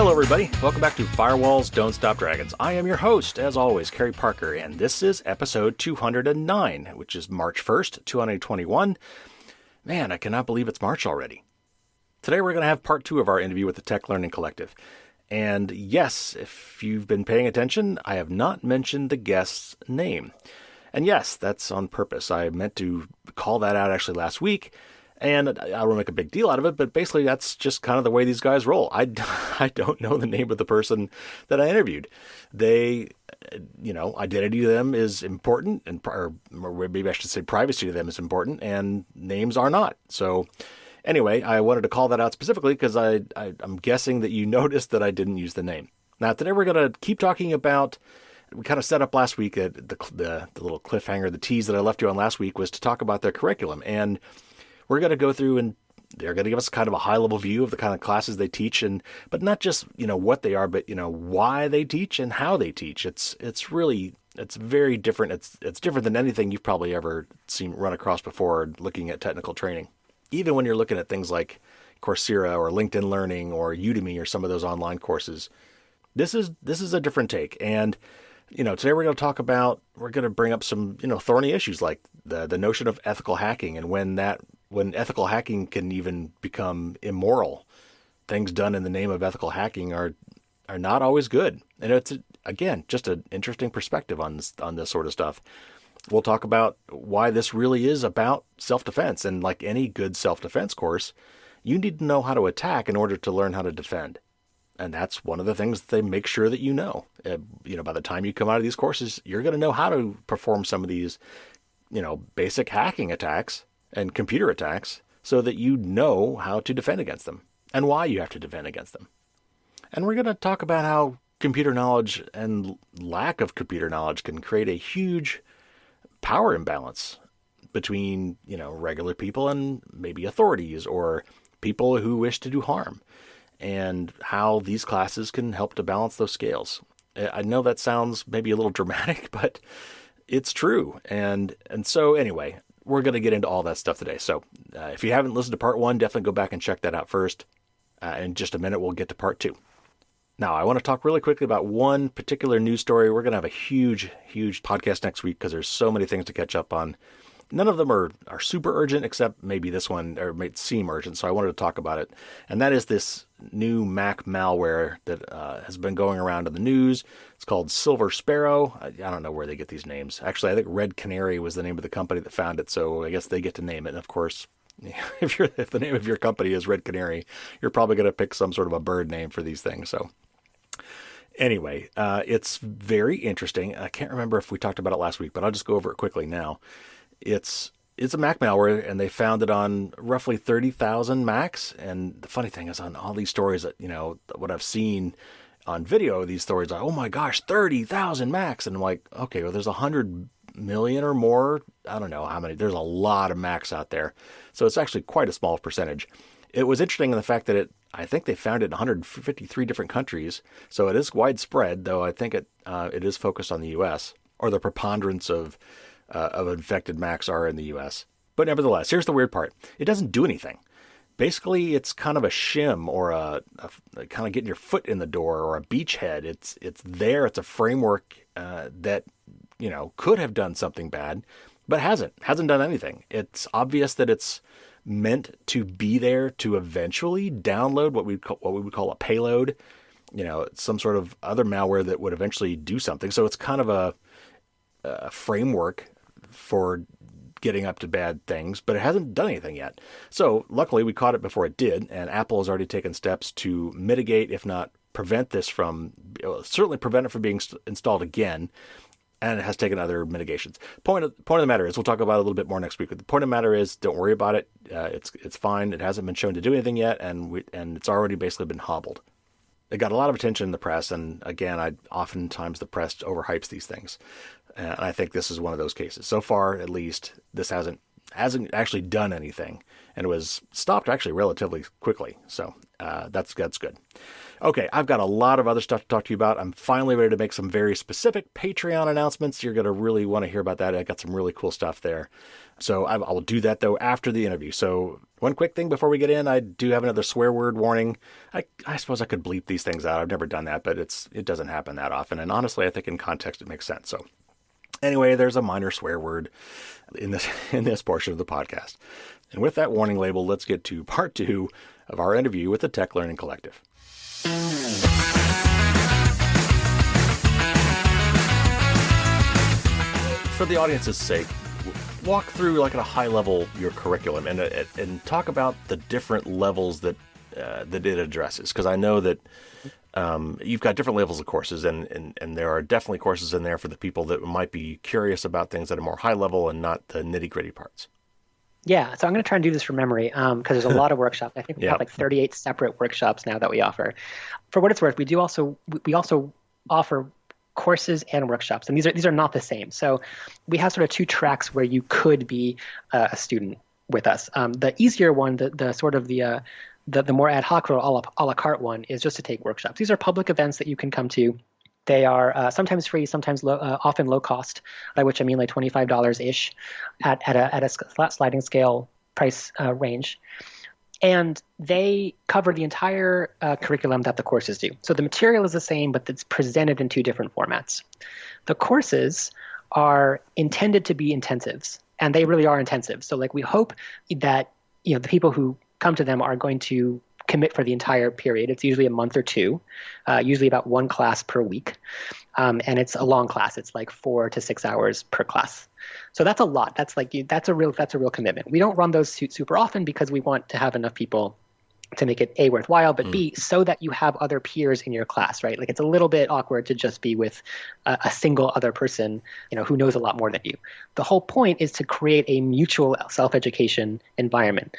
Hello, everybody. Welcome back to Firewalls Don't Stop Dragons. I am your host, as always, Kerry Parker, and this is episode 209, which is March 1st, 2021. Man, I cannot believe it's March already. Today we're going to have part 2 of our interview with the Tech Learning Collective. And yes, if you've been paying attention, I have not mentioned the guest's name. And yes, that's on purpose. I meant to call that out actually last week. And I don't want to make a big deal out of it, but basically that's just kind of the way these guys roll. I don't know the name of the person that I interviewed. They, identity to them is important, or maybe I should say privacy to them is important, and names are not. So anyway, I wanted to call that out specifically because I'm guessing that you noticed that I didn't use the name. Now, today we're going to keep talking about, we kind of set up last week, the little cliffhanger, the tease that I left you on last week was to talk about their curriculum. And we're going to go through and they're going to give us kind of a high-level view of the kind of classes they teach, but not just, what they are, but, why they teach and how they teach. It's very different. It's different than anything you've probably ever run across before looking at technical training. Even when you're looking at things like Coursera or LinkedIn Learning or Udemy or some of those online courses, this is a different take. And today we're going to bring up some, thorny issues like the notion of ethical hacking and when ethical hacking can even become immoral. Things done in the name of ethical hacking are not always good. And it's, again, just an interesting perspective on this sort of stuff. We'll talk about why this really is about self-defense. And like any good self-defense course, you need to know how to attack in order to learn how to defend. And that's one of the things that they make sure that you know. By the time you come out of these courses, you're going to know how to perform some of these, basic hacking attacks and computer attacks so that you know how to defend against them and why you have to defend against them. And we're going to talk about how computer knowledge and lack of computer knowledge can create a huge power imbalance between, regular people and maybe authorities or people who wish to do harm, and how these classes can help to balance those scales. I know that sounds maybe a little dramatic, but it's true. And so anyway, we're going to get into all that stuff today. So if you haven't listened to part 1, definitely go back and check that out first. In just a minute, we'll get to part 2. Now, I want to talk really quickly about one particular news story. We're going to have a huge, huge podcast next week because there's so many things to catch up on. None of them are super urgent, except maybe this one, or might seem urgent, so I wanted to talk about it. And that is this new Mac malware that has been going around in the news. It's called Silver Sparrow. I don't know where they get these names. Actually, I think Red Canary was the name of the company that found it, so I guess they get to name it. And of course, if the name of your company is Red Canary, you're probably going to pick some sort of a bird name for these things. So anyway, it's very interesting. I can't remember if we talked about it last week, but I'll just go over it quickly now. It's a Mac malware, and they found it on roughly 30,000 Macs. And the funny thing is, on all these stories that, what I've seen on video, these stories are, oh my gosh, 30,000 Macs. And I'm like, okay, well, there's 100 million or more. I don't know how many. There's a lot of Macs out there. So it's actually quite a small percentage. It was interesting in the fact that I think they found it in 153 different countries. So it is widespread, though I think it is focused on the U.S., or the preponderance of infected Macs are in the U.S. But nevertheless, here's the weird part. It doesn't do anything. Basically, it's kind of a shim or a kind of getting your foot in the door or a beachhead. It's there. It's a framework that, could have done something bad, but hasn't done anything. It's obvious that it's meant to be there to eventually download what we would call a payload, some sort of other malware that would eventually do something. So it's kind of a framework for getting up to bad things, but it hasn't done anything yet. So luckily we caught it before it did, and Apple has already taken steps to mitigate, if not prevent this from, certainly prevent it from being installed again, and it has taken other mitigations. Point of the matter is, we'll talk about it a little bit more next week, but the point of the matter is, don't worry about it. It's fine. It hasn't been shown to do anything yet, and it's already basically been hobbled. It got a lot of attention in the press, and again, oftentimes the press overhypes these things. And I think this is one of those cases. So far, at least, this hasn't hasn't actually done anything, and it was stopped actually relatively quickly. So that's good. Okay, I've got a lot of other stuff to talk to you about. I'm finally ready to make some very specific Patreon announcements. You're going to really want to hear about that. I got some really cool stuff there. So I will do that, though, after the interview. So one quick thing before we get in, I do have another swear word warning. I suppose I could bleep these things out. I've never done that, but it doesn't happen that often. And honestly, I think in context it makes sense. So anyway, there's a minor swear word in this portion of the podcast. And with that warning label, let's get to part 2 of our interview with the Tech Learning Collective. For the audience's sake, walk through like at a high level your curriculum and talk about the different levels that it addresses, because I know that you've got different levels of courses, and there are definitely courses in there for the people that might be curious about things that are more high level and not the nitty gritty parts. Yeah, so I'm going to try and do this from memory because there's a lot of workshops. I think we have like 38 separate workshops now that we offer. For what it's worth, we also offer courses and workshops, and these are not the same. So we have sort of 2 tracks where you could be a student with us. The easier one, the sort of the more ad hoc or a la carte one, is just to take workshops. These are public events that you can come to. They are sometimes free, sometimes often low cost, by which I mean like $25-ish at a sliding scale price range. And they cover the entire curriculum that the courses do. So the material is the same, but it's presented in 2 different formats. The courses are intended to be intensives, and they really are intensive. So like we hope that the people who come to them are going to commit for the entire period. It's usually a month or 2, usually about 1 class per week. And it's a long class. It's like 4 to 6 hours per class. So that's a lot. That's a real commitment. We don't run those super often because we want to have enough people to make it A, worthwhile, but B, so that you have other peers in your class, right? Like it's a little bit awkward to just be with a single other person, who knows a lot more than you. The whole point is to create a mutual self-education environment,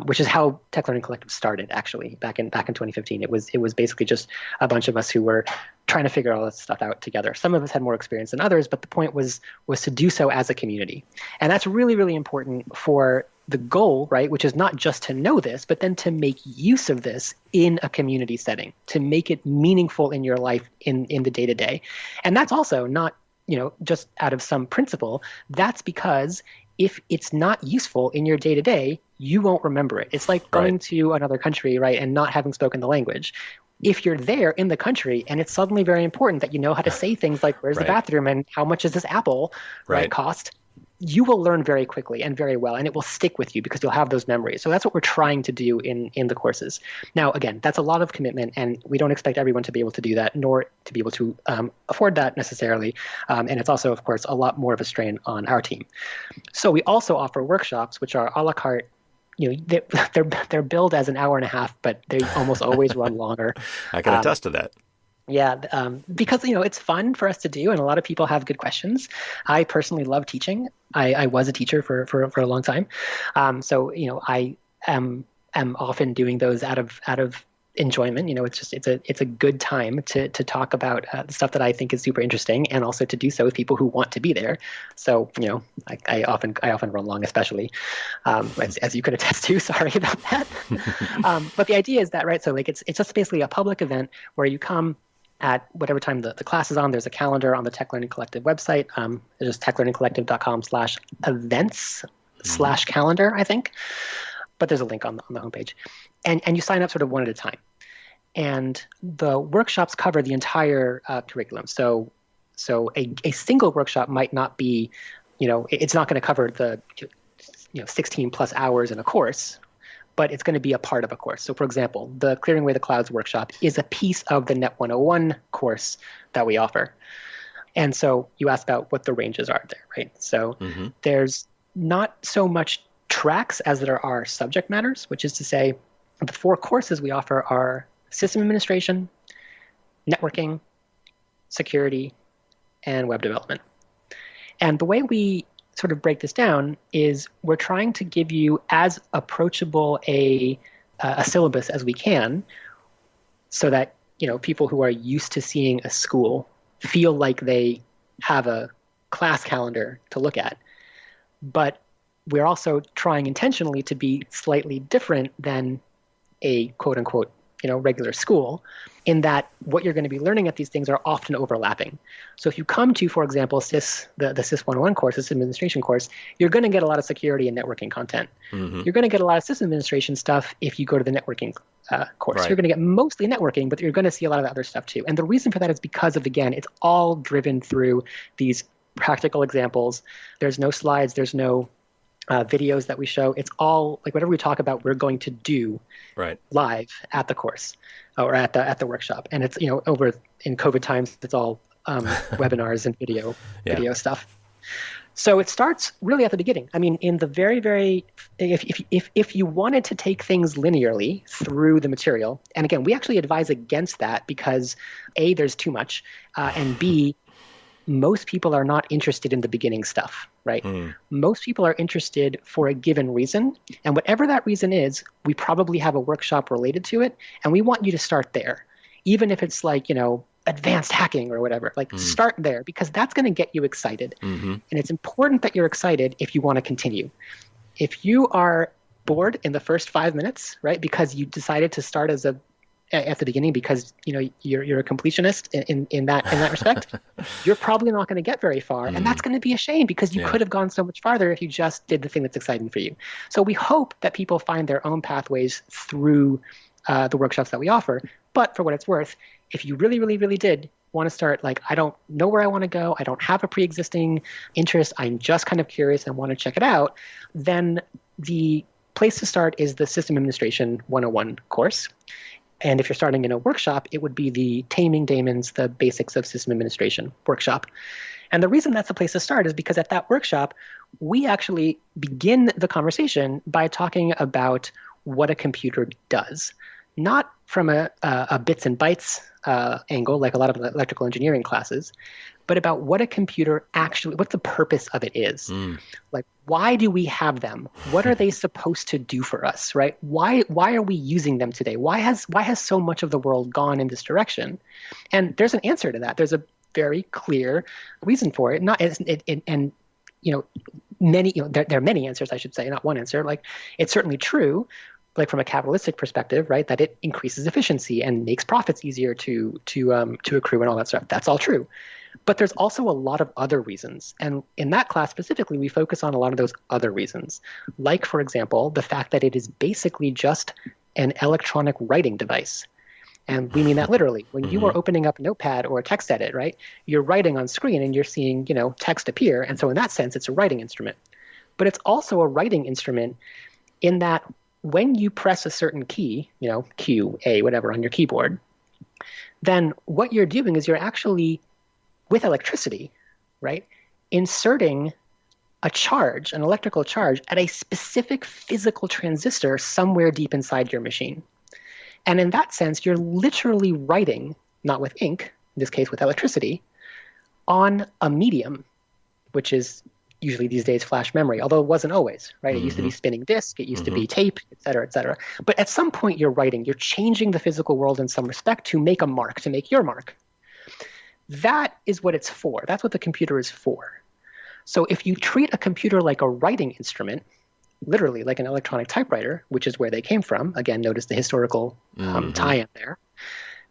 which is how Tech Learning Collective started, actually, back in 2015. It was basically just a bunch of us who were trying to figure all this stuff out together. Some of us had more experience than others, but the point was to do so as a community. And that's really, really important for the goal, right, which is not just to know this, but then to make use of this in a community setting, to make it meaningful in your life in the day-to-day. And that's also not, just out of some principle. That's because if it's not useful in your day-to-day, you won't remember it. It's like going to another country, right, and not having spoken the language. If you're there in the country and it's suddenly very important that you know how to say things like, where's the bathroom and how much does this apple cost, you will learn very quickly and very well, and it will stick with you because you'll have those memories. So that's what we're trying to do in the courses. Now, again, that's a lot of commitment, and we don't expect everyone to be able to do that, nor to be able to afford that necessarily. And it's also, of course, a lot more of a strain on our team. So we also offer workshops, which are a la carte. They're billed as an hour and a half, but they almost always run longer. I can attest to that. Yeah, because it's fun for us to do, and a lot of people have good questions. I personally love teaching. I was a teacher for a long time, so I am often doing those out of enjoyment. It's a good time to talk about the stuff that I think is super interesting, and also to do so with people who want to be there. So I often run long, especially as you could attest to. Sorry about that. But the idea is that, right? So like it's just basically a public event where you come at whatever time the class is on. There's a calendar on the Tech Learning Collective website. It's just techlearningcollective.com/events/calendar, I think. But there's a link on the homepage. And you sign up sort of one at a time. And the workshops cover the entire curriculum. So a single workshop might not be, it's not going to cover the 16 plus hours in a course, but it's going to be a part of a course. So, for example, the Clearing Away the Clouds workshop is a piece of the Net 101 course that we offer. And so you asked about what the ranges are there, right? So there's not so much tracks as there are subject matters, which is to say the 4 courses we offer are system administration, networking, security, and web development. And the way we sort of break this down is we're trying to give you as approachable a syllabus as we can, so that people who are used to seeing a school feel like they have a class calendar to look at. But we're also trying intentionally to be slightly different than a quote unquote, regular school, in that what you're going to be learning at these things are often overlapping. So if you come to, for example, the SIS 101 course, System Administration course, you're going to get a lot of security and networking content. Mm-hmm. You're going to get a lot of system administration stuff if you go to the networking course. Right. You're going to get mostly networking, but you're going to see a lot of the other stuff too. And the reason for that is because of, again, it's all driven through these practical examples. There's no slides. There's no videos that we show. It's all like whatever we talk about, we're going to do live at the course or at the workshop. And it's, over in COVID times, it's all webinars and video stuff. So it starts really at the beginning. I mean, in the very, very, if you wanted to take things linearly through the material, and again, we actually advise against that because A, there's too much, and B, most people are not interested in the beginning stuff, right? Most people are interested for a given reason. And whatever that reason is, we probably have a workshop related to it. And we want you to start there, even if it's like, advanced hacking or whatever. Like start there because that's going to get you excited. Mm-hmm. And it's important that you're excited if you want to continue. If you are bored in the first 5 minutes, right, because you decided to start at the beginning because you're a completionist in that respect, you're probably not going to get very far, and that's going to be a shame because you could have gone so much farther if you just did the thing that's exciting for you. So we hope that people find their own pathways through the workshops that we offer. But for what it's worth, if you really, really, really did want to start, like, I don't know where I want to go, I don't have a pre-existing interest, I'm just kind of curious and want to check it out, then the place to start is the System Administration 101 course. And if you're starting in a workshop, it would be the Taming Daemons, the Basics of System Administration workshop. And the reason that's the place to start is because at that workshop, we actually begin the conversation by talking about what a computer does. Not from a bits and bytes angle, like a lot of electrical engineering classes, but about what a computer actually, what the purpose of it is. Like, why do we have them? What are they supposed to do for us, right? Why are we using them today? Why has so much of the world gone in this direction? And there's an answer to that. There's a very clear reason for it. Many, there are many answers, I should say, not one answer. Like, it's certainly true, like from a capitalistic perspective, right, that it increases efficiency and makes profits easier to accrue and all that stuff. That's all true. But there's also a lot of other reasons. And in that class specifically, we focus on a lot of those other reasons. Like, for example, the fact that it is basically just an electronic writing device. And we mean that literally. When you are opening up Notepad or a text edit, right, you're writing on screen and you're seeing, text appear. And so in that sense, it's a writing instrument. But it's also a writing instrument in that when you press a certain key, Q, A, whatever, on your keyboard, then what you're doing is you're actually, with electricity, right, inserting a charge, an electrical charge, at a specific physical transistor somewhere deep inside your machine. And in that sense, you're literally writing, not with ink, in this case with electricity, on a medium, which is usually these days flash memory, although it wasn't always, right? It used to be spinning disk, it used to be tape, et cetera, et cetera. But at some point you're writing, you're changing the physical world in some respect to make a mark, to make your mark. That is what it's for. That's what the computer is for. So if you treat a computer like a writing instrument, literally like an electronic typewriter, which is where they came from, again, notice the historical tie-in there,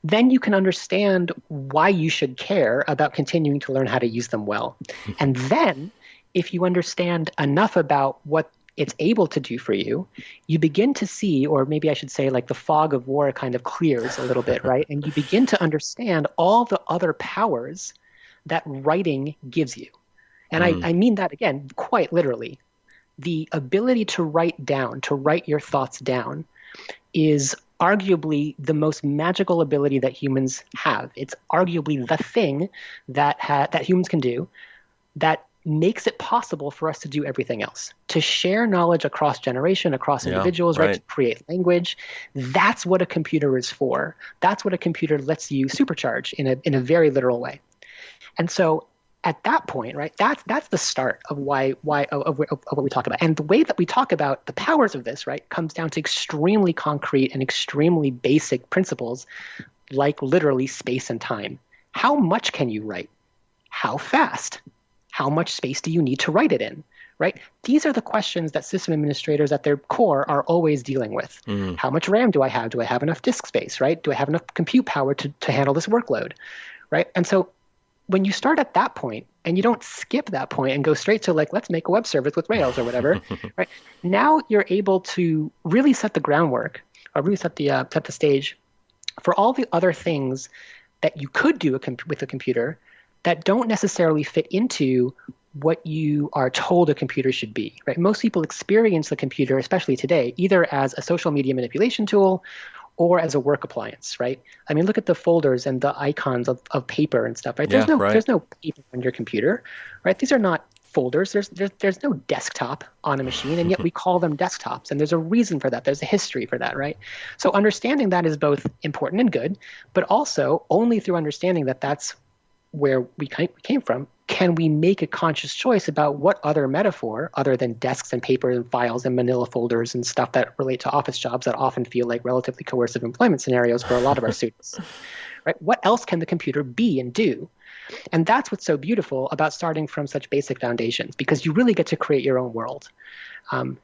then you can understand why you should care about continuing to learn how to use them well. And then if you understand enough about what it's able to do for you, you begin to see, or maybe I should say, like, the fog of war kind of clears a little bit, right? And you begin to understand all the other powers that writing gives you. And I mean that, again, quite literally. The ability to write down, to write your thoughts down, is arguably the most magical ability that humans have. It's arguably the thing that humans can do that makes it possible for us to do everything else, to share knowledge across generation, across individuals, right? To create language. That's what a computer is for. That's what a computer lets you supercharge in a very literal way. And so at that point, right, that's the start of of what we talk about. And the way that we talk about the powers of this, right, comes down to extremely concrete and extremely basic principles, like literally space and time. How much can you write? How fast? How much space do you need to write it in, right? These are the questions that system administrators at their core are always dealing with. Mm. How much RAM do I have? Do I have enough disk space, right? Do I have enough compute power to handle this workload, right? And so when you start at that point and you don't skip that point and go straight to like, let's make a web service with Rails or whatever, right? Now you're able to really set the groundwork or really set the stage for all the other things that you could do with a computer that don't necessarily fit into what you are told a computer should be, right? Most people experience the computer, especially today, either as a social media manipulation tool or as a work appliance, right? I mean, look at the folders and the icons of paper and stuff, right? Yeah, There's no paper on your computer, right? These are not folders. There's no desktop on a machine, and yet we call them desktops. And there's a reason for that. There's a history for that, right? So understanding that is both important and good, but also only through understanding that that's where we came from, can we make a conscious choice about what other metaphor, other than desks and paper and files and manila folders and stuff that relate to office jobs that often feel like relatively coercive employment scenarios for a lot of our students, right? What else can the computer be and do? And that's what's so beautiful about starting from such basic foundations, because you really get to create your own world. And,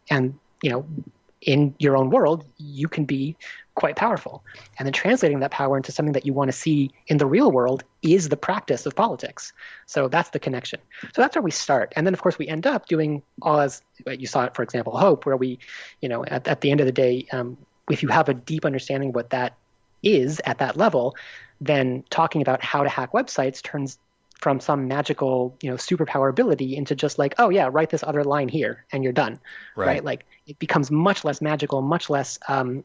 in your own world, you can be quite powerful. And then translating that power into something that you want to see in the real world is the practice of politics. So that's the connection. So that's where we start. And then, of course, we end up doing all, as you saw it, for example, Hope, where we, at the end of the day, if you have a deep understanding of what that is at that level, then talking about how to hack websites turns from some magical, superpower ability into just like, oh yeah, write this other line here and you're done, right? Like it becomes much less magical, much less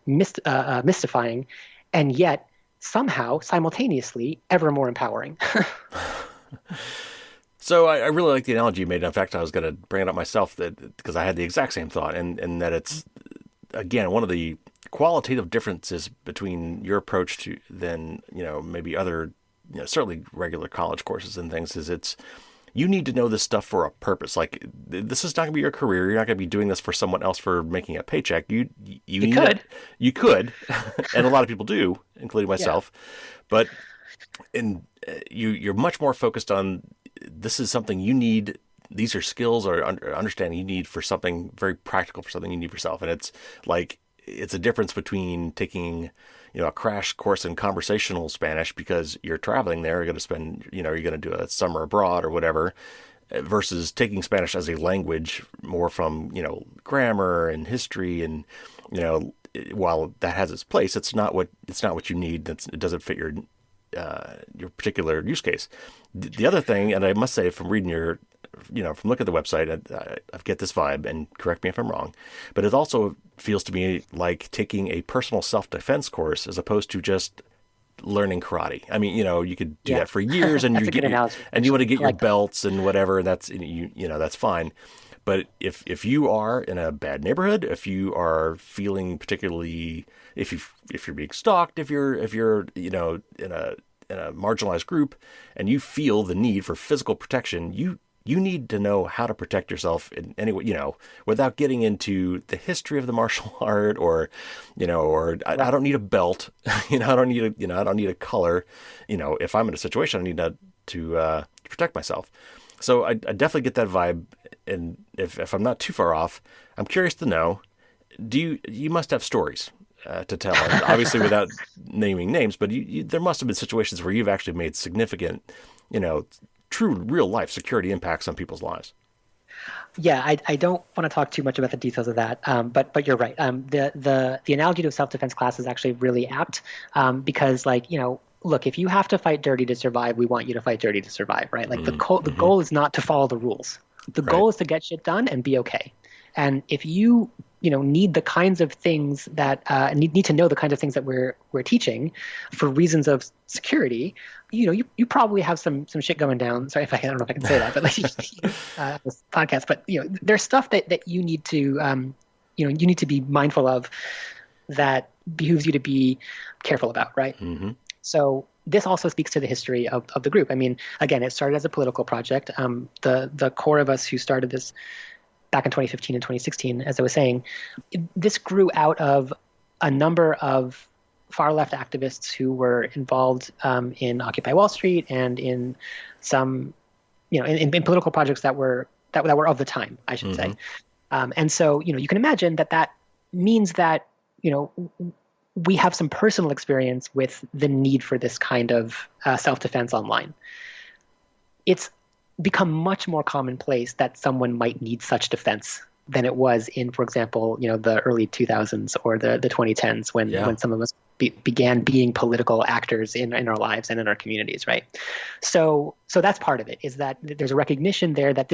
mystifying, and yet somehow simultaneously ever more empowering. So I really like the analogy you made. In fact, I was going to bring it up myself because I had the exact same thought, and that it's, again, one of the qualitative differences between your approach to than maybe other certainly regular college courses and things is you need to know this stuff for a purpose. Like this is not going to be your career. You're not going to be doing this for someone else for making a paycheck. You could, and a lot of people do, including myself. Yeah. But you're much more focused on this is something you need. These are skills or understanding you need for something very practical, for something you need for yourself. And it's a difference between taking a crash course in conversational Spanish because you're traveling there, you're going to spend, you're going to do a summer abroad or whatever, versus taking Spanish as a language more from, grammar and history. And, while that has its place, it's not what you need. It doesn't fit your particular use case. The other thing, and I must say from reading from looking at the website, I get this vibe, and correct me if I'm wrong, but it also feels to me like taking a personal self-defense course as opposed to just learning karate. I mean, you could do that for years, and you want to get your belts and whatever, and that's that's fine. But if you are in a bad neighborhood, if you are feeling particularly, if you're being stalked, if you're in a marginalized group, and you feel the need for physical protection, you need to know how to protect yourself in any way, without getting into the history of the martial art or I don't need a belt, I don't need a color, if I'm in a situation, I need to protect myself. So I definitely get that vibe. And if I'm not too far off, I'm curious to know, you must have stories to tell, and obviously without naming names, but there must have been situations where you've actually made significant, true real life security impacts on people's lives. Yeah, I don't want to talk too much about the details of that, but you're right. The analogy to a self-defense class is actually really apt, because look, if you have to fight dirty to survive, we want you to fight dirty to survive, right? Like the goal is not to follow the rules. The goal is to get shit done and be okay. And if you need the kinds of things that need to know the kinds of things that we're teaching for reasons of security, you probably have some shit going down. Sorry, I don't know if I can say that, but this podcast. But there's stuff that you need to you need to be mindful of that behooves you to be careful about, right? Mm-hmm. So this also speaks to the history of the group. I mean, again, it started as a political project. The core of us who started this back in 2015 and 2016, as I was saying, this grew out of a number of far-left activists who were involved in Occupy Wall Street and in some, in political projects that were that were of the time, I should say. And so, you can imagine that means that, we have some personal experience with the need for this kind of self-defense online. It's become much more commonplace that someone might need such defense than it was in, for example, the early 2000s or the 2010s when some of us began being political actors in our lives and in our communities, right? So that's part of it, is that there's a recognition there that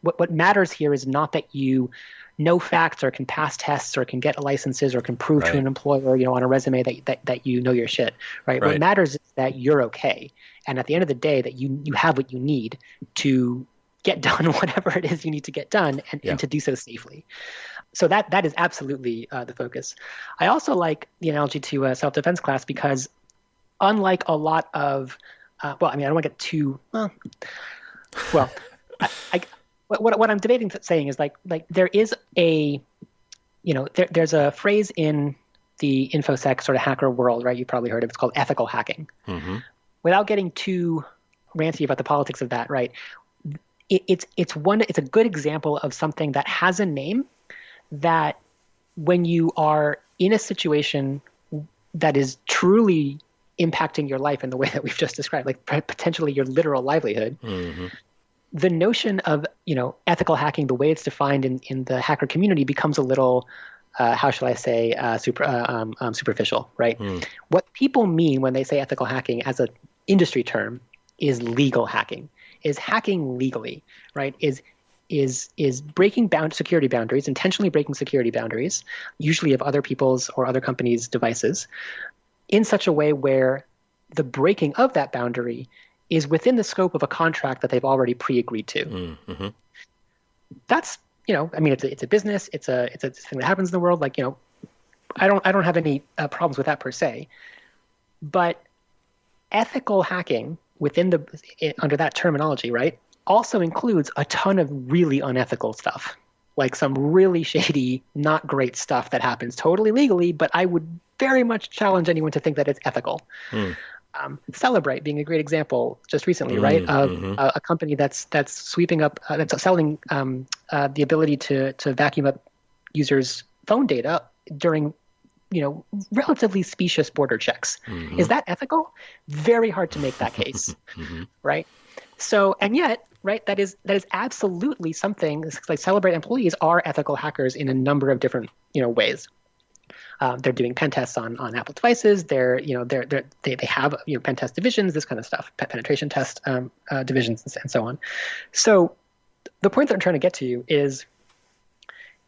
what matters here is not that you know facts or can pass tests or can get licenses or can prove to an employer, on a resume that you know your shit, right? What matters is that you're okay. And at the end of the day, that you have what you need to get done whatever it is you need to get done and to do so safely. So that is absolutely the focus. I also like the analogy to a self-defense class because unlike a lot of, I don't want to get too, what I'm debating saying is like there is there's a phrase in the InfoSec sort of hacker world, right? You've probably heard of it. It's called ethical hacking. Without getting too ranty about the politics of that, right? It's a good example of something that has a name that when you are in a situation that is truly impacting your life in the way that we've just described, like potentially your literal livelihood, the notion of, ethical hacking, the way it's defined in the hacker community becomes a little, how shall I say, superficial, right? What people mean when they say ethical hacking as an industry term is legal hacking, is hacking legally, right? Is breaking security boundaries, intentionally breaking security boundaries, usually of other people's or other companies' devices, in such a way where the breaking of that boundary is within the scope of a contract that they've already pre-agreed to. That's, it's a business, it's a thing that happens in the world. Like, I don't have any problems with that per se, but ethical hacking under that terminology, right, also includes a ton of really unethical stuff, like some really shady, not great stuff that happens totally legally, but I would very much challenge anyone to think that it's ethical. Celebrate being a great example just recently, right, of a company that's sweeping up, that's selling the ability to vacuum up users' phone data during relatively specious border checks. Is that ethical? Very hard to make that case, right? So, and yet, right, that is absolutely something. Like Celebrate employees are ethical hackers in a number of different ways. They're doing pen tests on Apple devices. They have pen test divisions, this kind of stuff, penetration test divisions, and so on. So, the point that I'm trying to get to is,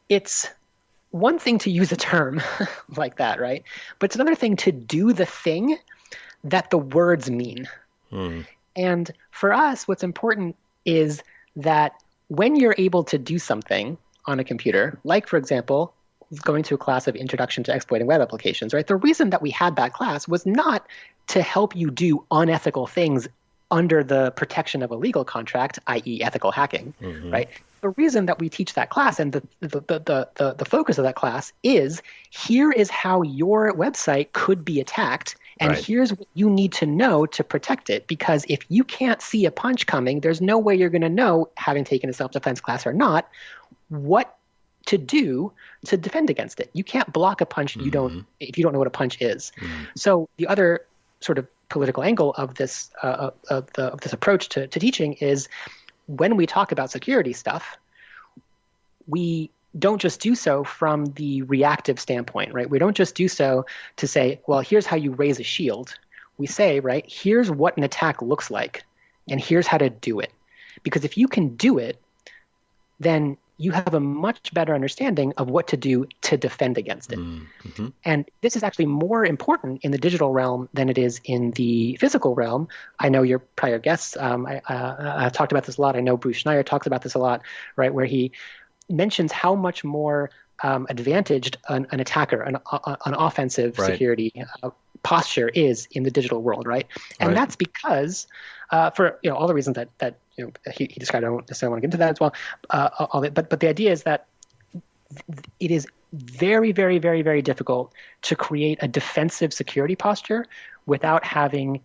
it's one thing to use a term like that, right? But it's another thing to do the thing that the words mean. And for us, what's important is that when you're able to do something on a computer, like, for example, going to a class of Introduction to Exploiting Web Applications, right? The reason that we had that class was not to help you do unethical things under the protection of a legal contract, i.e. ethical hacking, right? The reason that we teach that class and the focus of that class is, here is how your website could be attacked, and here's what you need to know to protect it. Because if you can't see a punch coming, there's no way you're going to know, having taken a self-defense class or not, what to do to defend against it. You can't block a punch if you don't know what a punch is. So the other sort of political angle of this of this approach to teaching is, when we talk about security stuff, we don't just do so from the reactive standpoint, right? We don't just do so to say, well, here's how you raise a shield. We say, right, here's what an attack looks like, and here's how to do it. Because if you can do it, then you have a much better understanding of what to do to defend against it. And this is actually more important in the digital realm than it is in the physical realm. I know your prior guests, I talked about this a lot. I know Bruce Schneier talks about this a lot, right, where he mentions how much more advantaged an attacker, an offensive security posture is in the digital world, right? And that's because, for all the reasons that he described, I don't necessarily want to get into that as well, but the idea is that it is very, very, very, very difficult to create a defensive security posture without having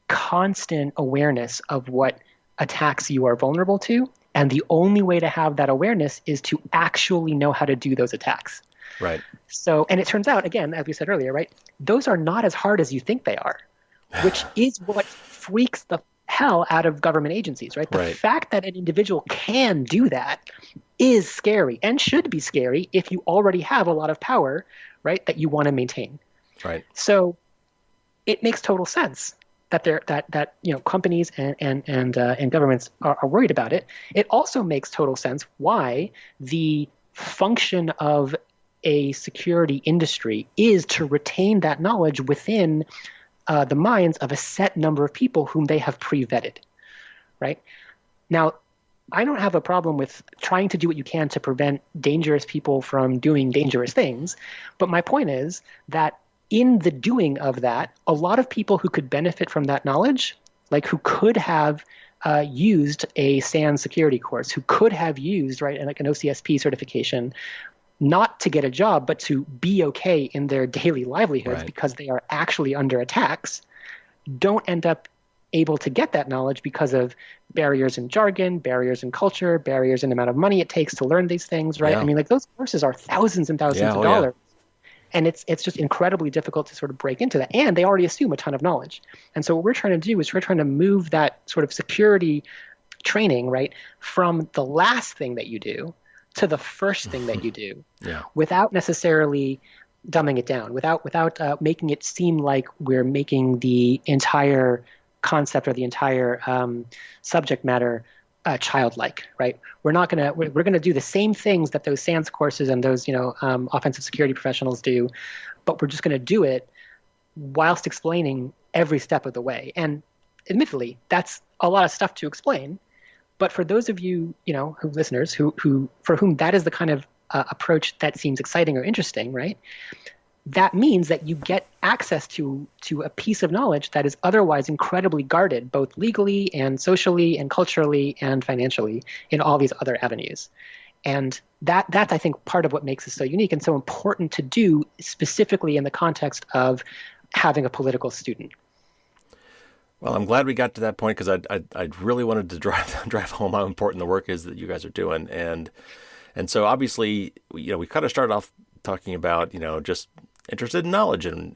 constant awareness of what attacks you are vulnerable to And the only way to have that awareness is to actually know how to do those attacks. Right. So, and it turns out, again, as we said earlier, right, those are not as hard as you think they are, which is what freaks the hell out of government agencies, right? The fact that an individual can do that is scary and should be scary if you already have a lot of power, right, that you want to maintain. Right. So it makes total sense that that companies and governments are worried about it. It also makes total sense why the function of a security industry is to retain that knowledge within the minds of a set number of people whom they have pre-vetted, right? Now, I don't have a problem with trying to do what you can to prevent dangerous people from doing dangerous things, but my point is that in the doing of that, a lot of people who could benefit from that knowledge, like who could have used a SANS security course, who could have used, right, like an OCSP certification, not to get a job, but to be okay in their daily livelihoods because they are actually under attacks, don't end up able to get that knowledge because of barriers in jargon, barriers in culture, barriers in the amount of money it takes to learn these things, right? I mean, like those courses are thousands and thousands of dollars. And it's just incredibly difficult to sort of break into that. And they already assume a ton of knowledge. And so what we're trying to do is we're trying to move that sort of security training, right, from the last thing that you do to the first thing that you do without necessarily dumbing it down, without making it seem like we're making the entire concept or the entire subject matter childlike, right? We're going to do the same things that those SANS courses and those offensive security professionals do, but we're just going to do it whilst explaining every step of the way. And admittedly, that's a lot of stuff to explain. But for those of you, listeners who for whom that is the kind of approach that seems exciting or interesting, right? That means that you get access to a piece of knowledge that is otherwise incredibly guarded, both legally and socially and culturally and financially in all these other avenues. And that's, I think, part of what makes this so unique and so important to do specifically in the context of having a political student. Well, I'm glad we got to that point because I really wanted to drive home how important the work is that you guys are doing, and so obviously we kind of started off talking about just interested in knowledge and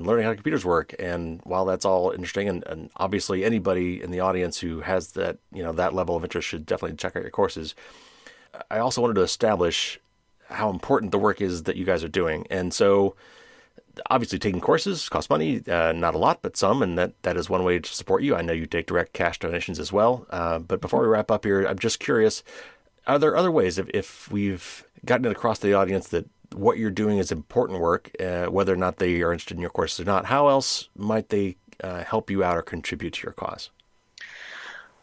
learning how computers work, and while that's all interesting and obviously anybody in the audience who has that that level of interest should definitely check out your courses, I also wanted to establish how important the work is that you guys are doing, and so. Obviously, taking courses costs money, not a lot, but some, and that is one way to support you. I know you take direct cash donations as well. But before we wrap up here, I'm just curious, are there other ways, if we've gotten it across to the audience that what you're doing is important work, whether or not they are interested in your courses or not, how else might they help you out or contribute to your cause?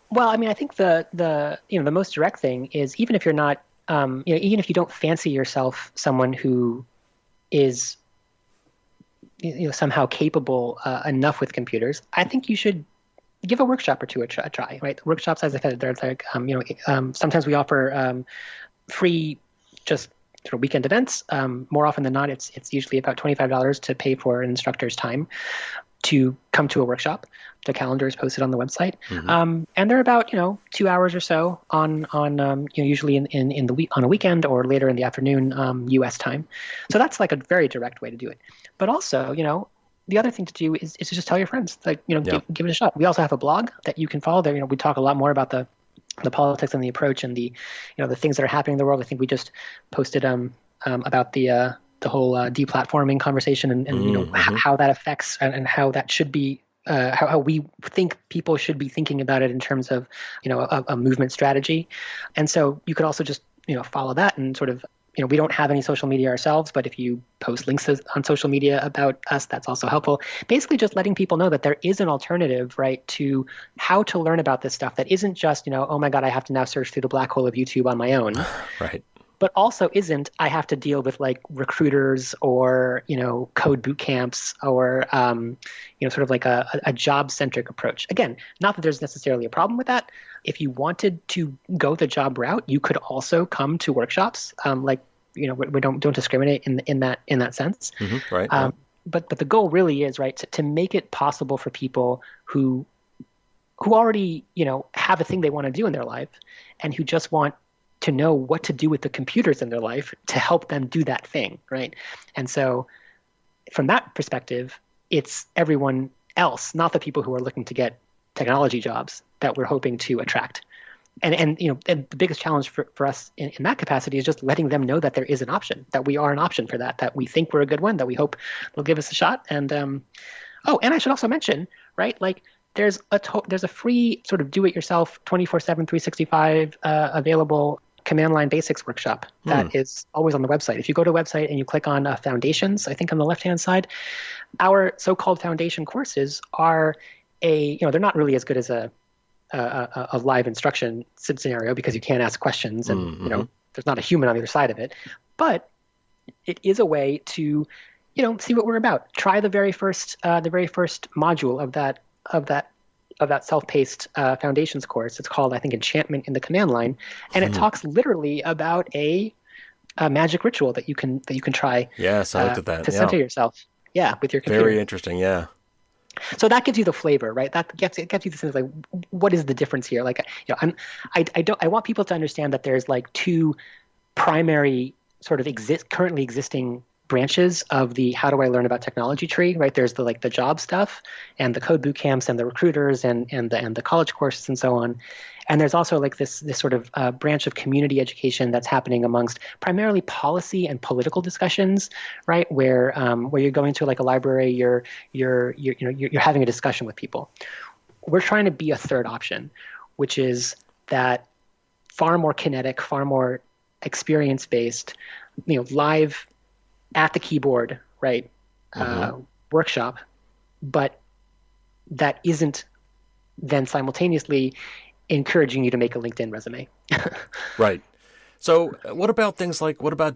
Well, I mean, I think the most direct thing is even if you're not, even if you don't fancy yourself someone who is somehow capable enough with computers, I think you should give a workshop or two a try, right? Workshops, as I said, there's like, sometimes we offer free just sort of weekend events. More often than not, it's usually about $25 to pay for an instructor's time to come to a workshop. The calendar is posted on the website. Mm-hmm. And they're about, 2 hours or so on usually in the week, on a weekend or later in the afternoon, US time. So that's like a very direct way to do it. But also, the other thing to do is to just tell your friends, like, give it a shot. We also have a blog that you can follow there. We talk a lot more about the politics and the approach and the things that are happening in the world. I think we just posted about the whole deplatforming conversation and mm-hmm. how that affects and how that should be, how we think people should be thinking about it in terms of, a movement strategy. And so you could also just, follow that and sort of, we don't have any social media ourselves, but if you post links on social media about us, that's also helpful. Basically just letting people know that there is an alternative, right, to how to learn about this stuff that isn't just, oh my God, I have to now search through the black hole of YouTube on my own. Right. But also isn't, I have to deal with like recruiters or, code boot camps or, sort of like a job-centric approach. Again, not that there's necessarily a problem with that. If you wanted to go the job route, you could also come to workshops. We don't discriminate in that sense. Mm-hmm, right. But the goal really is, right, to make it possible for people who who already, have a thing they want to do in their life and who just want to know what to do with the computers in their life to help them do that thing, right? And so from that perspective, it's everyone else, not the people who are looking to get technology jobs that we're hoping to attract. And the biggest challenge for us in that capacity is just letting them know that there is an option, that we are an option for that we think we're a good one, that we hope they'll give us a shot. And and I should also mention, right, like there's a free sort of do-it-yourself 24/7, 365 available command line basics workshop that is always on the website. If you go to the website and you click on foundations, I think on the left-hand side, our so-called foundation courses are they're not really as good as a live instruction scenario because you can't ask questions and there's not a human on the other side of it, but it is a way to see what we're about. Try the very first module of that self-paced foundations course. It's called, I think, Enchantment in the Command Line, and it talks literally about a magic ritual that you can try. Yes, I looked at that. To center yourself. Yeah, with your computer. Very interesting. Yeah. So that gives you the flavor, right? That gets you the sense of like, what is the difference here? Like, I want people to understand that there's like two primary sort of currently existing branches of the how do I learn about technology tree, right? There's the job stuff and the code boot camps and the recruiters and the college courses and so on. And there's also like this sort of branch of community education that's happening amongst primarily policy and political discussions, right? Where you're going to like a library, you're having a discussion with people. We're trying to be a third option, which is that far more kinetic, far more experience-based, live at the keyboard, right? Workshop, but that isn't then simultaneously encouraging you to make a LinkedIn resume. Right. So what about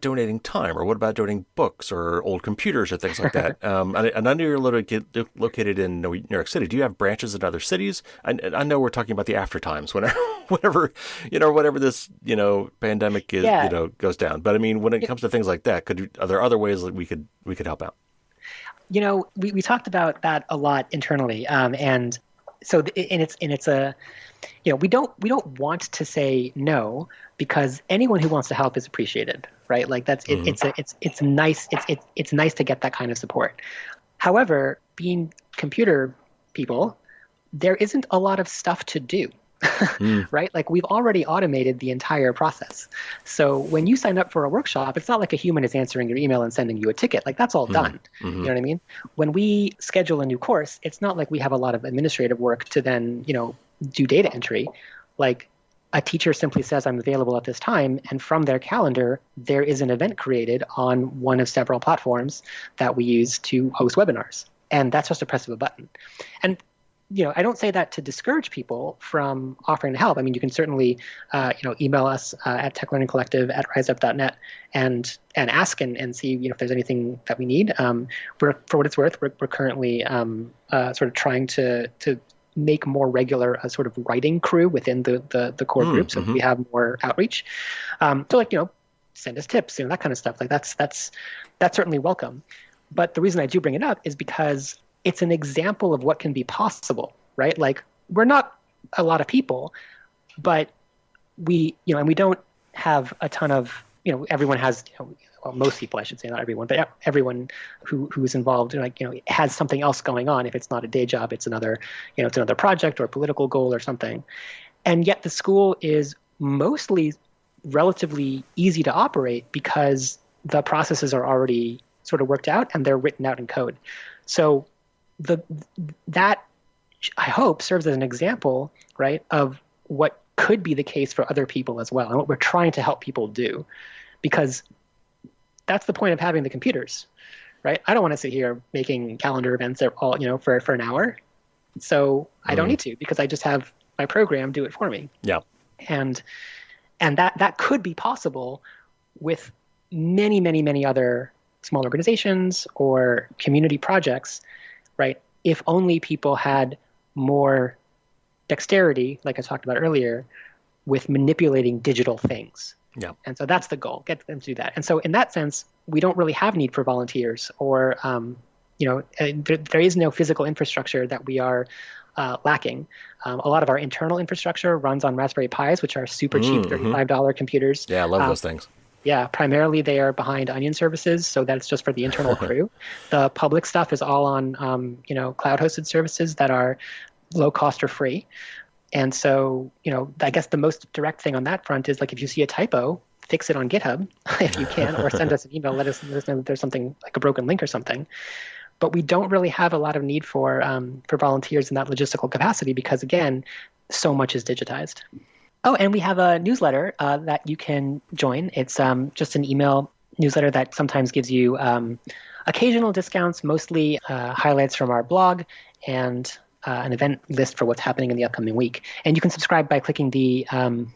donating time, or what about donating books or old computers or things like that? And I know you're located in New York City. Do you have branches in other cities? I know we're talking about the after times, whenever this, pandemic is, goes down. But I mean, when it comes to things like that, are there other ways that we could help out? We talked about that a lot internally. And so, we don't want to say no, because anyone who wants to help is appreciated, right? Like that's it's nice. It's nice to get that kind of support. However, being computer people, there isn't a lot of stuff to do. Right? Like we've already automated the entire process. So when you sign up for a workshop, it's not like a human is answering your email and sending you a ticket. Like that's all done. You know what I mean? When we schedule a new course, it's not like we have a lot of administrative work to then, do data entry. Like a teacher simply says, I'm available at this time. And from their calendar, there is an event created on one of several platforms that we use to host webinars. And that's just a press of a button. And I don't say that to discourage people from offering to help. I mean, you can certainly, email us at techlearningcollective@riseup.net and ask and see, if there's anything that we need. For what it's worth, we're currently sort of trying to make more regular a sort of writing crew within the core group, so we have more outreach. So send us tips, that kind of stuff. Like that's certainly welcome. But the reason I do bring it up is because it's an example of what can be possible, right? Like we're not a lot of people, but we don't have a ton of, everyone has, well, most people, I should say, not everyone, but everyone who's involved, has something else going on. If it's not a day job, it's another project or a political goal or something. And yet the school is mostly relatively easy to operate because the processes are already sort of worked out and they're written out in code. So that I hope serves as an example, right, of what could be the case for other people as well, and what we're trying to help people do, because that's the point of having the computers, right? I don't want to sit here making calendar events all, for an hour, so I don't need to, because I just have my program do it for me. Yeah, and that could be possible with many, many, many other small organizations or community projects. Right? If only people had more dexterity, like I talked about earlier, with manipulating digital things. Yeah. And so that's the goal, get them to do that. And so in that sense, we don't really have need for volunteers or, there is no physical infrastructure that we are lacking. A lot of our internal infrastructure runs on Raspberry Pis, which are super cheap Mm-hmm. $35 computers. Yeah, I love those things. Yeah, primarily they are behind Onion services, so that's just for the internal crew. The public stuff is all on, cloud-hosted services that are low cost or free. And so, I guess the most direct thing on that front is like if you see a typo, fix it on GitHub if you can, or send us an email, let us know that there's something like a broken link or something. But we don't really have a lot of need for volunteers in that logistical capacity because, again, so much is digitized. Oh, and we have a newsletter that you can join. It's just an email newsletter that sometimes gives you occasional discounts, mostly highlights from our blog and an event list for what's happening in the upcoming week. And you can subscribe by clicking the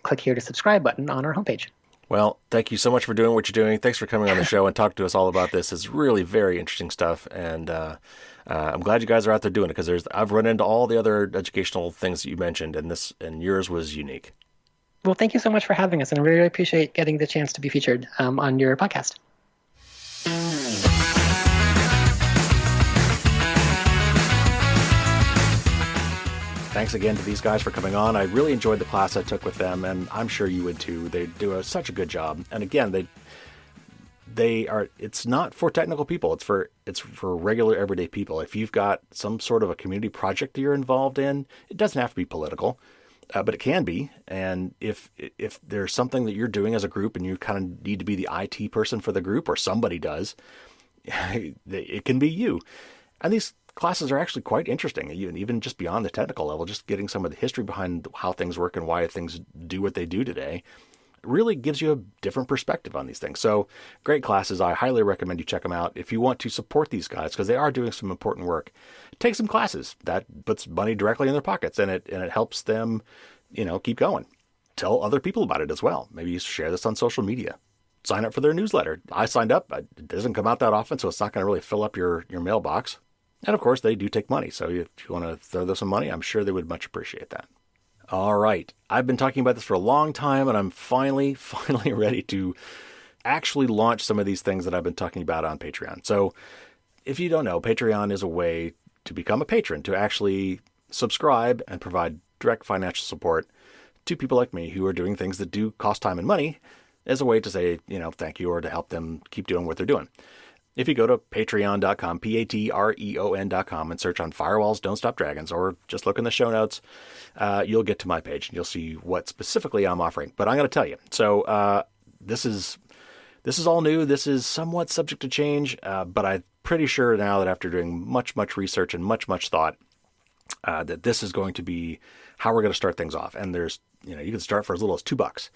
click here to subscribe button on our homepage. Well, thank you so much for doing what you're doing. Thanks for coming on the show and talking to us all about this. It's really very interesting stuff. And I'm glad you guys are out there doing it because I've run into all the other educational things that you mentioned, and yours was unique. Well, thank you so much for having us. And I really appreciate getting the chance to be featured on your podcast. Thanks again to these guys for coming on. I really enjoyed the class I took with them, and I'm sure you would too. They do such a good job. And again, they are. It's not for technical people. It's for regular everyday people. If you've got some sort of a community project that you're involved in, it doesn't have to be political, but it can be. And if there's something that you're doing as a group and you kind of need to be the IT person for the group, or somebody does, it can be you. And these classes are actually quite interesting, even just beyond the technical level. Just getting some of the history behind how things work and why things do what they do today really gives you a different perspective on these things. So great classes. I highly recommend you check them out. If you want to support these guys, because they are doing some important work, take some classes. That puts money directly in their pockets, and it helps them, keep going. Tell other people about it as well. Maybe you share this on social media. Sign up for their newsletter. I signed up. It doesn't come out that often, so it's not going to really fill up your mailbox. And of course, they do take money. So if you want to throw them some money, I'm sure they would much appreciate that. All right. I've been talking about this for a long time, and I'm finally ready to actually launch some of these things that I've been talking about on Patreon. So if you don't know, Patreon is a way to become a patron, to actually subscribe and provide direct financial support to people like me who are doing things that do cost time and money as a way to say, thank you, or to help them keep doing what they're doing. If you go to patreon.com, patreon.com, and search on Firewalls Don't Stop Dragons, or just look in the show notes, you'll get to my page and you'll see what specifically I'm offering. But I'm going to tell you. So this is all new. This is somewhat subject to change, but I'm pretty sure now that after doing much research and much thought, that this is going to be how we're going to start things off. And there's, you can start for as little as $2.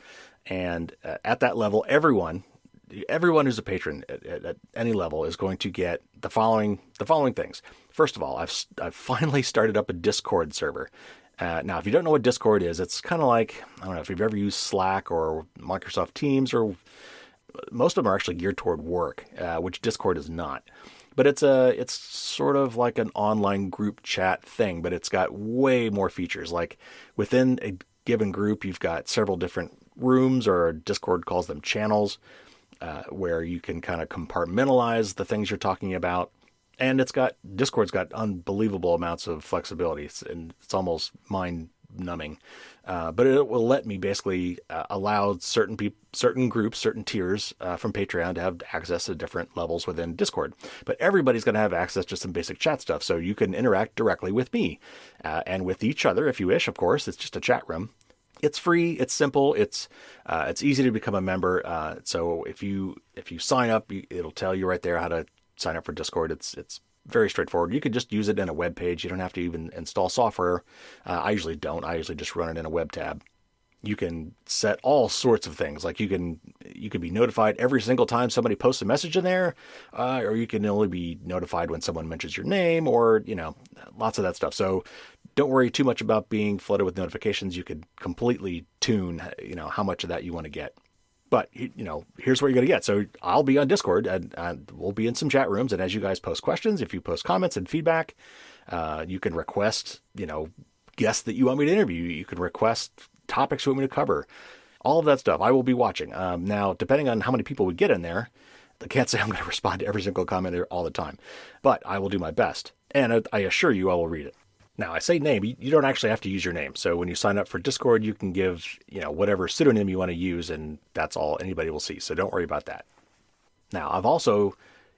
And at that level, everyone who's a patron at any level is going to get the following things. First of all, I've finally started up a Discord server. Now, if you don't know what Discord is, it's kind of like, I don't know if you've ever used Slack or Microsoft Teams, or most of them are actually geared toward work, which Discord is not. But it's sort of like an online group chat thing, but it's got way more features. Like within a given group, you've got several different rooms, or Discord calls them channels, where you can kind of compartmentalize the things you're talking about. And Discord's got unbelievable amounts of flexibility, it's almost mind-numbing. But it will let me basically allow certain groups, certain tiers from Patreon to have access to different levels within Discord. But everybody's going to have access to some basic chat stuff, so you can interact directly with me and with each other if you wish. Of course, it's just a chat room. It's free. It's simple. It's easy to become a member. So if you sign up, it'll tell you right there how to sign up for Discord. It's very straightforward. You could just use it in a web page. You don't have to even install software. I usually don't. I usually just run it in a web tab. You can set all sorts of things. Like you can be notified every single time somebody posts a message in there, or you can only be notified when someone mentions your name, or lots of that stuff. So don't worry too much about being flooded with notifications. You could completely tune, how much of that you want to get. But, here's what you're going to get. So I'll be on Discord, and we'll be in some chat rooms. And as you guys post questions, if you post comments and feedback, you can request, guests that you want me to interview. You can request topics you want me to cover. All of that stuff I will be watching. Now, depending on how many people we get in there, I can't say I'm going to respond to every single comment all the time. But I will do my best. And I assure you I will read it. Now, I say name, you don't actually have to use your name. So when you sign up for Discord, you can give, whatever pseudonym you want to use, and that's all anybody will see. So don't worry about that. Now, I've also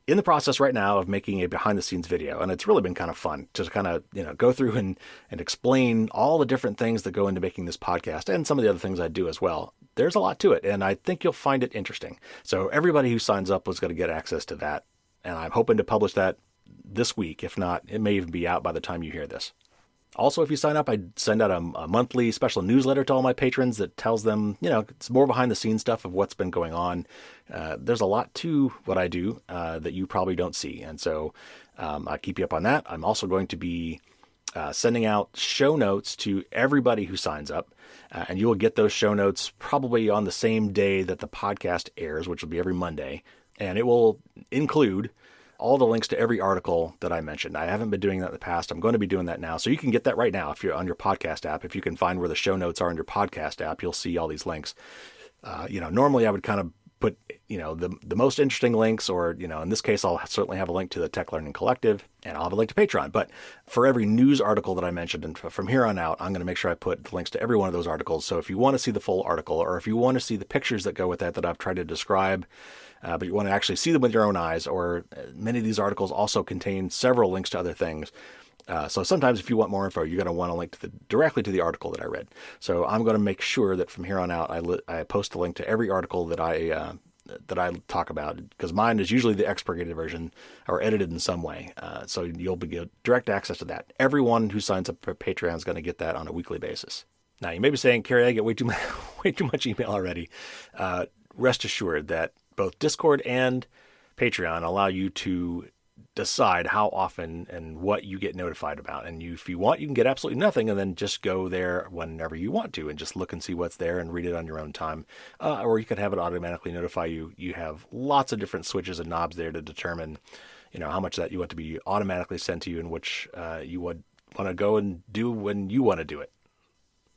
in the process right now of making a behind the scenes video, and it's really been kind of fun to kind of, go through and explain all the different things that go into making this podcast and some of the other things I do as well. There's a lot to it, and I think you'll find it interesting. So everybody who signs up was going to get access to that, and I'm hoping to publish that this week. If not, it may even be out by the time you hear this. Also, if you sign up, I send out a monthly special newsletter to all my patrons that tells them, it's more behind the scenes stuff of what's been going on. There's a lot to what I do that you probably don't see. And so I keep you up on that. I'm also going to be sending out show notes to everybody who signs up. And you will get those show notes probably on the same day that the podcast airs, which will be every Monday. And it will include all the links to every article that I mentioned. I haven't been doing that in the past. I'm going to be doing that now. So you can get that right now if you're on your podcast app. If you can find where the show notes are in your podcast app, you'll see all these links. Normally I would kind of put, the most interesting links, or, in this case, I'll certainly have a link to the Tech Learning Collective, and I'll have a link to Patreon. But for every news article that I mentioned, and from here on out, I'm going to make sure I put the links to every one of those articles. So if you want to see the full article, or if you want to see the pictures that go with that I've tried to describe, but you want to actually see them with your own eyes, or many of these articles also contain several links to other things. So sometimes if you want more info, you're going to want to link directly to the article that I read. So I'm going to make sure that from here on out, I post a link to every article that I talk about, because mine is usually the expurgated version or edited in some way. So you'll get direct access to that. Everyone who signs up for Patreon is going to get that on a weekly basis. Now, you may be saying, Carrie, I get way too much email already. Rest assured that both Discord and Patreon allow you to decide how often and what you get notified about. And if you want, you can get absolutely nothing and then just go there whenever you want to and just look and see what's there and read it on your own time. Or you could have it automatically notify you. You have lots of different switches and knobs there to determine, how much that you want to be automatically sent to you, and which you would want to go and do when you want to do it.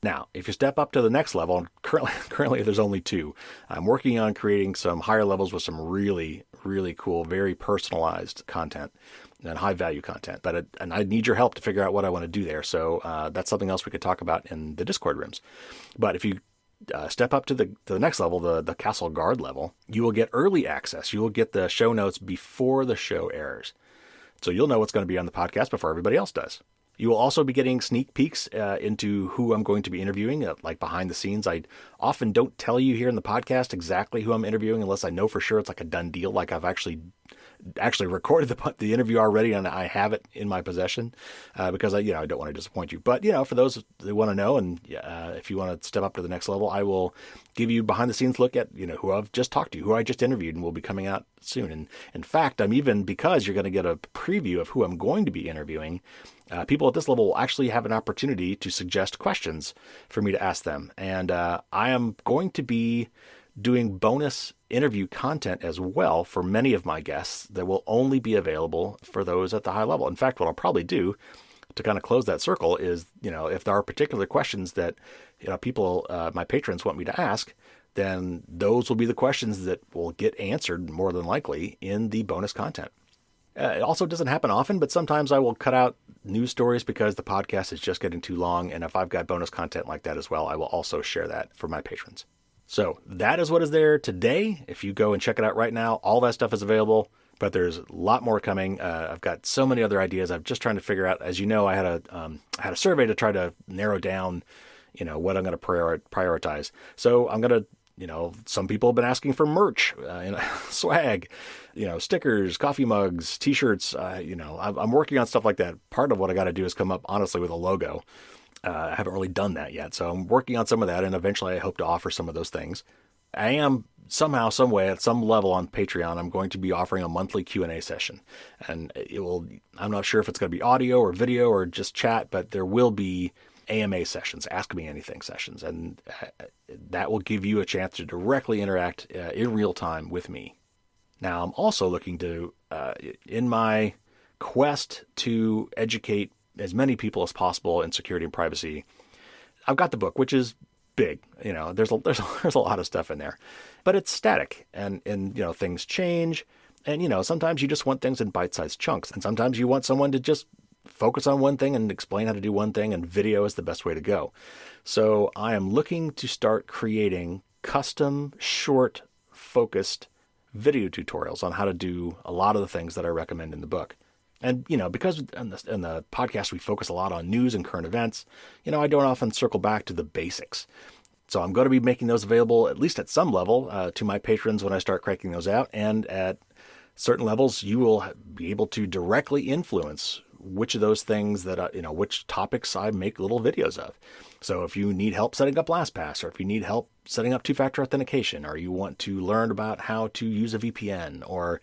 Now, if you step up to the next level, and currently there's only 2, I'm working on creating some higher levels with some really, really cool, very personalized content and high value content. And I need your help to figure out what I want to do there. So that's something else we could talk about in the Discord rooms. But if you step up to the next level, the Castle Guard level, you will get early access. You will get the show notes before the show airs. So you'll know what's going to be on the podcast before everybody else does. You will also be getting sneak peeks into who I'm going to be interviewing, like behind the scenes. I often don't tell you here in the podcast exactly who I'm interviewing unless I know for sure it's like a done deal, like I've actually recorded the interview already and I have it in my possession, because I don't want to disappoint you. But, for those that want to know, and if you want to step up to the next level, I will give you behind the scenes look at, who I've just talked to, who I just interviewed, and will be coming out soon. And in fact, because you're going to get a preview of who I'm going to be interviewing, people at this level will actually have an opportunity to suggest questions for me to ask them. And I am going to be doing bonus interview content as well for many of my guests that will only be available for those at the high level. In fact, what I'll probably do to kind of close that circle is, if there are particular questions that, people, my patrons want me to ask, then those will be the questions that will get answered more than likely in the bonus content. It also doesn't happen often, but sometimes I will cut out news stories because the podcast is just getting too long. And if I've got bonus content like that as well, I will also share that for my patrons. So that is what is there today. If you go and check it out right now, all that stuff is available, but there's a lot more coming. I've got so many other ideas. I'm just trying to figure out, as you know, I had a survey to try to narrow down, what I'm going to prioritize. So I'm going to, some people have been asking for merch, swag, stickers, coffee mugs, t-shirts. I'm working on stuff like that. Part of what I got to do is come up honestly with a logo. I haven't really done that yet. So I'm working on some of that, and eventually I hope to offer some of those things. I am somehow, some way, at some level on Patreon, I'm going to be offering a monthly Q&A session. And I'm not sure if it's going to be audio or video or just chat, but there will be AMA sessions, Ask Me Anything sessions. And that will give you a chance to directly interact in real time with me. Now, I'm also looking to, in my quest to educate as many people as possible in security and privacy, I've got the book, which is big. There's a lot of stuff in there, but it's static, and things change, and sometimes you just want things in bite-sized chunks, and sometimes you want someone to just focus on one thing and explain how to do one thing, and video is the best way to go. So I am looking to start creating custom, short, focused video tutorials on how to do a lot of the things that I recommend in the book. And, because in the podcast we focus a lot on news and current events, I don't often circle back to the basics. So I'm going to be making those available, at least at some level, to my patrons when I start cranking those out. And at certain levels, you will be able to directly influence which of those things that, which topics I make little videos of. So if you need help setting up Lastpass, or if you need help setting up two-factor authentication, or you want to learn about how to use a VPN, or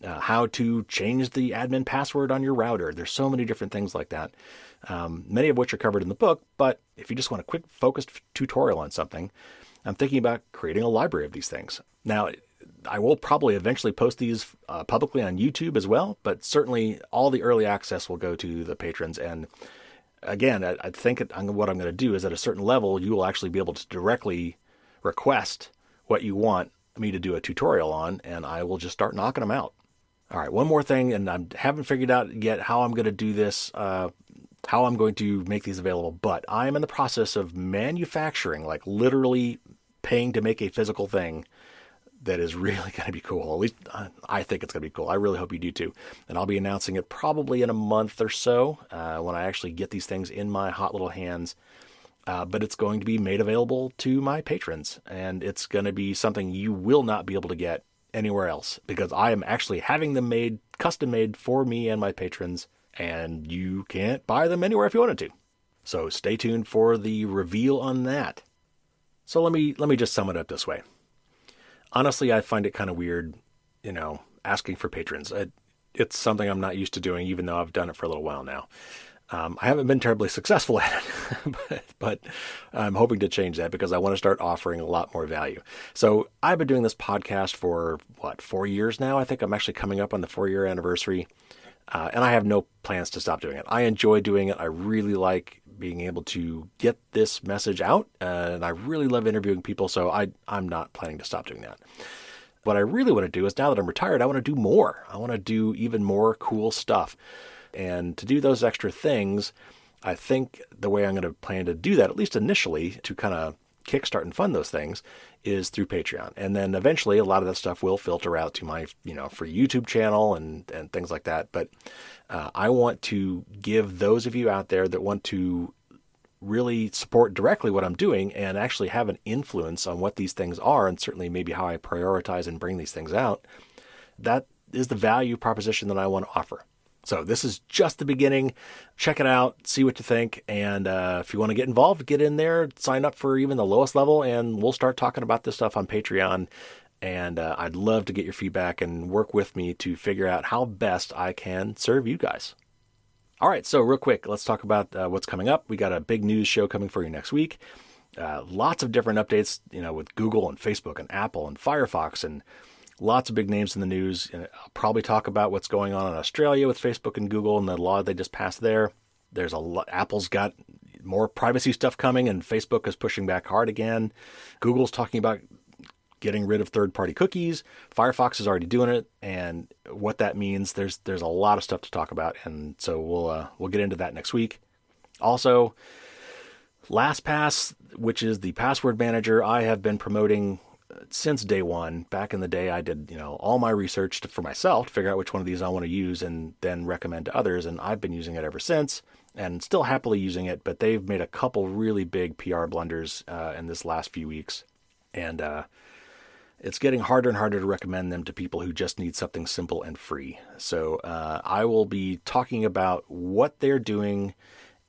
how to change the admin password on your router, there's so many different things like that, many of which are covered in the book. But if you just want a quick, focused tutorial on something, I'm thinking about creating a library of these things. Now, I will probably eventually post these publicly on YouTube as well, but certainly all the early access will go to the patrons. And again, I think what I'm going to do is at a certain level, you will actually be able to directly request what you want me to do a tutorial on, and I will just start knocking them out. All right, one more thing, and I haven't figured out yet how I'm going to do this, how I'm going to make these available, but I am in the process of manufacturing, like literally paying to make a physical thing that is really going to be cool. At least I think it's going to be cool. I really hope you do too. And I'll be announcing it probably in a month or so when I actually get these things in my hot little hands. But it's going to be made available to my patrons. And it's going to be something you will not be able to get anywhere else, because I am actually having them made, custom made for me and my patrons. And you can't buy them anywhere if you wanted to. So stay tuned for the reveal on that. So let me just sum it up this way. Honestly, I find it kind of weird, asking for patrons. It's something I'm not used to doing, even though I've done it for a little while now. I haven't been terribly successful at it, but I'm hoping to change that because I want to start offering a lot more value. So I've been doing this podcast for, 4 years now? I think I'm actually coming up on the 4-year anniversary, and I have no plans to stop doing it. I enjoy doing it. I really like being able to get this message out, and I really love interviewing people, so I'm not planning to stop doing that. What I really want to do is, now that I'm retired, I want to do more. I want to do even more cool stuff. And to do those extra things, I think the way I'm going to plan to do that, at least initially, to kind of kickstart and fund those things, is through Patreon. And then eventually a lot of that stuff will filter out to my, free YouTube channel and things like that. But I want to give those of you out there that want to really support directly what I'm doing and actually have an influence on what these things are, and certainly maybe how I prioritize and bring these things out. That is the value proposition that I want to offer. So this is just the beginning. Check it out, see what you think. And if you want to get involved, get in there, sign up for even the lowest level, and we'll start talking about this stuff on Patreon. And I'd love to get your feedback and work with me to figure out how best I can serve you guys. All right, so real quick, let's talk about what's coming up. We got a big news show coming for you next week. Lots of different updates, with Google and Facebook and Apple and Firefox, and lots of big names in the news. I'll probably talk about what's going on in Australia with Facebook and Google and the law they just passed there. There's a lot. Apple's got more privacy stuff coming, and Facebook is pushing back hard again. Google's talking about getting rid of third-party cookies. Firefox is already doing it, and what that means, there's a lot of stuff to talk about, and so we'll get into that next week. Also, Lastpass, which is the password manager I have been promoting since day one. Back in the day, I did all my research for myself to figure out which one of these I want to use and then recommend to others, and I've been using it ever since, and still happily using it. But they've made a couple really big PR blunders in this last few weeks, and it's getting harder and harder to recommend them to people who just need something simple and free. So I will be talking about what they're doing,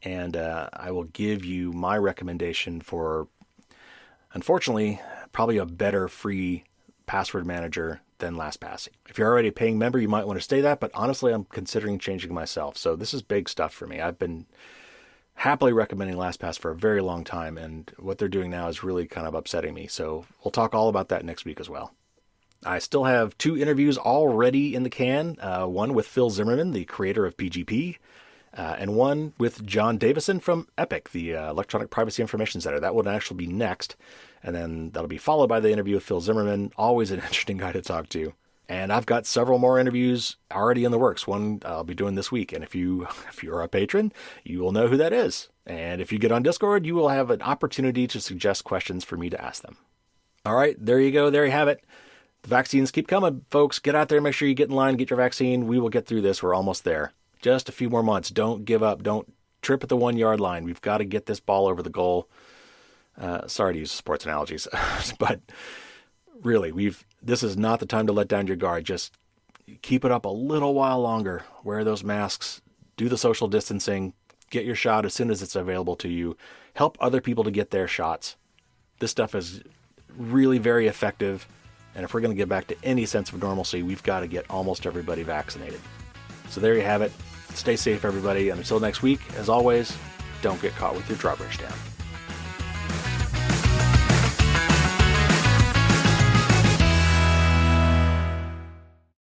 and I will give you my recommendation for, unfortunately, probably a better free password manager than Lastpass. If you're already a paying member, you might want to stay that, but honestly, I'm considering changing myself. So this is big stuff for me. I've been happily recommending Lastpass for a very long time, and what they're doing now is really kind of upsetting me. So we'll talk all about that next week as well. I still have 2 interviews already in the can, one with Phil Zimmerman, the creator of PGP, and one with John Davison from EPIC, the Electronic Privacy Information Center. That will actually be next, and then that'll be followed by the interview with Phil Zimmerman, always an interesting guy to talk to. And I've got several more interviews already in the works. One I'll be doing this week. And if you're a patron, you will know who that is. And if you get on Discord, you will have an opportunity to suggest questions for me to ask them. All right, there you go. There you have it. The vaccines keep coming, folks. Get out there, make sure you get in line, get your vaccine. We will get through this. We're almost there. Just a few more months. Don't give up. Don't trip at the 1 yard line. We've got to get this ball over the goal. Sorry to use sports analogies, but really, this is not the time to let down your guard. Just keep it up a little while longer. Wear those masks. Do the social distancing. Get your shot as soon as it's available to you. Help other people to get their shots. This stuff is really very effective. And if we're going to get back to any sense of normalcy, we've got to get almost everybody vaccinated. So there you have it. Stay safe, everybody. And until next week, as always, don't get caught with your drawbridge down.